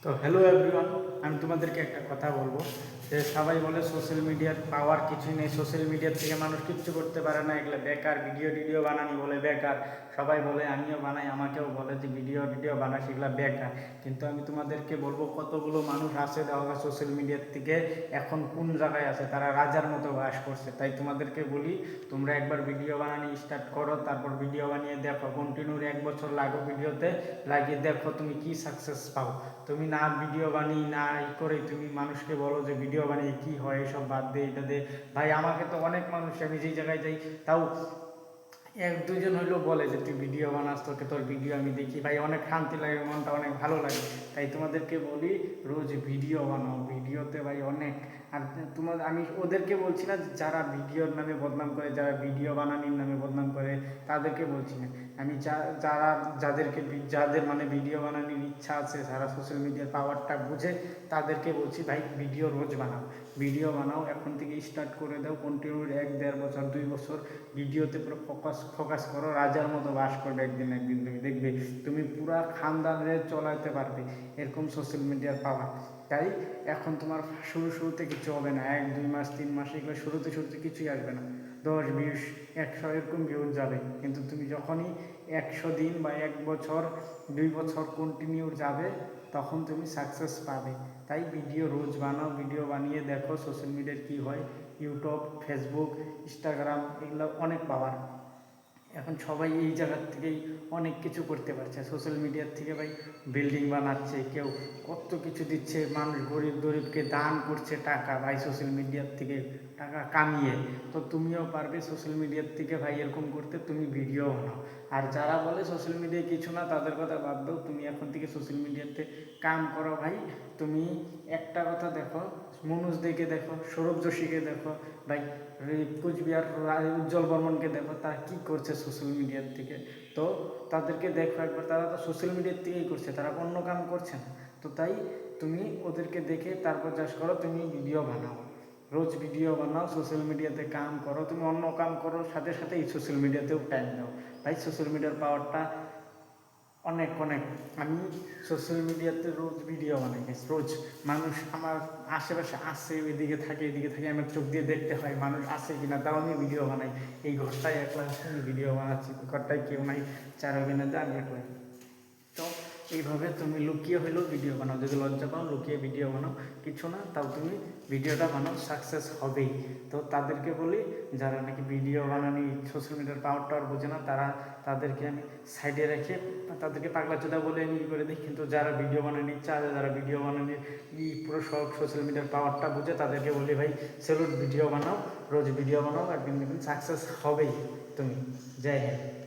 তো hello everyone, আমি তোমাদেরকে একটা কথা বলবো যে সবাই বলে সোশ্যাল মিডিয়ার পাওয়ার কিছুই নেই, সোশ্যাল মিডিয়ার থেকে মানুষ কিচ্ছু করতে পারে না, এগুলো বেকার, ভিডিও টিডিও বানানি বলে বেকার। সবাই বলে, আমিও বানাই, আমাকেও বলে যে ভিডিও টিডিও বানাই, সেগুলো বেকার। কিন্তু আমি তোমাদেরকে বলবো, কতগুলো মানুষ আছে দেখা সোশ্যাল মিডিয়ার থেকে এখন কোন জায়গায় আছে, তারা রাজার মতো বাস করছে। তাই তোমাদেরকে বলি, তোমরা একবার ভিডিও বানানি স্টার্ট করো, তারপর ভিডিও বানিয়ে দেখো, কন্টিনিউ 1 বছর লাগো ভিডিওতে, লাগিয়ে দেখো তুমি কি সাকসেস পাও। তুমি না ভিডিও বানিয়ে না করে তুমি মানুষকে বলো যে ভিডিও বানিয়ে কি হয়, এসব বাদ দে, এটা দে। ভাই আমাকে তো অনেক মানুষ, আমি যেই জায়গায় যাই তাও এক দুজন হইলেও বলে যে তুই ভিডিও বানাস, তোকে তোর ভিডিও আমি দেখি, ভাই অনেক শান্তি লাগে, মনটা অনেক ভালো লাগে। তাই তোমাদেরকে বলি, রোজ ভিডিও বানাও, ভিডিওতে ভাই অনেক। আর তোমার, আমি ওদেরকে বলছি না যারা ভিডিওর নামে বদনাম করে, যারা ভিডিও বানানির নামে বদনাম করে, তাদেরকে বলছি না। আমি যারা যাদের মানে ভিডিও বানানোর ইচ্ছা আছে, যারা সোশ্যাল মিডিয়ার পাওয়ারটা বুঝে, তাদেরকে বলছি ভাই ভিডিও রোজ বানাও, ভিডিও বানাও, এখন থেকে স্টার্ট করে দাও, কন্টিনিউ 1-1.5 বছর 2 বছর ভিডিওতে পুরো ফোকাস করো, রাজার মতো বাস করবে। একদিন একদিন তুমি দেখবে তুমি পুরা খানদানে চলাতে পারবে, এরকম সোশ্যাল মিডিয়ার পাওয়ার। তাই এখন তোমার শুরুতে কিছু হবে না, 1-2 মাস 3 মাস এগুলো শুরুতে কিছুই আসবে না, 10, 20, 100 এরকম ভিউজ যাবে। কিন্তু তুমি যখনই 100 দিন বা 1 বছর 2 বছর কন্টিনিউ যাবে, তখন তুমি সাকসেস পাবে। তাই ভিডিও রোজ বানাও, ভিডিও বানিয়ে দেখো সোশ্যাল মিডিয়ার কী হয়। ইউটিউব, ফেসবুক, ইনস্টাগ্রাম, এগুলো অনেক পাওয়ার। এখন সবাই এই জায়গার থেকেই অনেক কিছু করতে পারছে, সোশ্যাল মিডিয়ার থেকে ভাই বিল্ডিং বানাচ্ছে, কেউ কত কিছু দিচ্ছে, মানুষ গরিবকে দান করছে টাকা, ভাই সোশ্যাল মিডিয়ার থেকে টাকা কামিয়ে। তো তুমিও পারবে সোশ্যাল মিডিয়ার থেকে ভাই এরকম করতে, তুমি ভিডিও বানাও। আর যারা বলে সোশ্যাল মিডিয়ায় কিছু না, তাদের কথা বাদ দাও, তুমি এখন থেকে সোশ্যাল মিডিয়াতে কাম করো ভাই। তুমি একটা কথা দেখো, মনোজ দেখে দেখো, সৌরভ যোশীকে দেখো, ভাই কুচবিহার উজ্জ্বল বর্মনকে দেখো, তারা কী করছে সোশ্যাল মিডিয়ার থেকে। তো তাদেরকে দেখো একবার, তারা তো সোশ্যাল মিডিয়ার থেকেই করছে, তারা অন্য কাম করছে না। তো তাই তুমি ওদেরকে দেখে তারপর চাষ করো, তুমি ভিডিও বানাও, রোজ ভিডিও বানাও, সোশ্যাল মিডিয়াতে কাম করো, তুমি অন্য কাম করো, সাথে সাথে এই সোশ্যাল মিডিয়াতেও টাইম দাও। ভাই সোশ্যাল মিডিয়ার পাওয়ারটা অনেক অনেক। আমি সোশ্যাল মিডিয়াতে রোজ ভিডিও বানাই, রোজ। মানুষ আমার আশেপাশে আসে, এদিকে থাকে এদিকে থাকে, আমার চোখ দিয়ে দেখতে হয় মানুষ আসে কিনা, তাও আমি ভিডিও বানাই। এই ঘরটায় একলা আমি ভিডিও বানাচ্ছি, ঘরটায় কেউ নাই, চারবিনাতে আমি একলাই। তো এইভাবে তুমি লুকিয়ে হলেও ভিডিও বানাও, যদি লজ্জা পাও লুকিয়ে ভিডিও বানাও, কিছু না, তাও তুমি ভিডিওটা বানাও, সাকসেস হবেই। তো তাদেরকে বলি, যারা নাকি ভিডিও বানানি সোশ্যাল মিডিয়ার পাওয়ার বোঝে না, তাদেরকে আমি সাইডে রেখে তাদেরকে পাগলা চোদা বলে আমি করে দিই। কিন্তু যারা ভিডিও বানানোর ইচ্ছা আছে, যারা ভিডিও বানানোর পুরো সব সোশ্যাল মিডিয়ার পাওয়ারটা বুঝে, তাদেরকে বলি ভাই সেলুট, ভিডিও বানাও, রোজ ভিডিও বানাও, একদিন সাকসেস হবেই তুমি। জয় হিন্দ।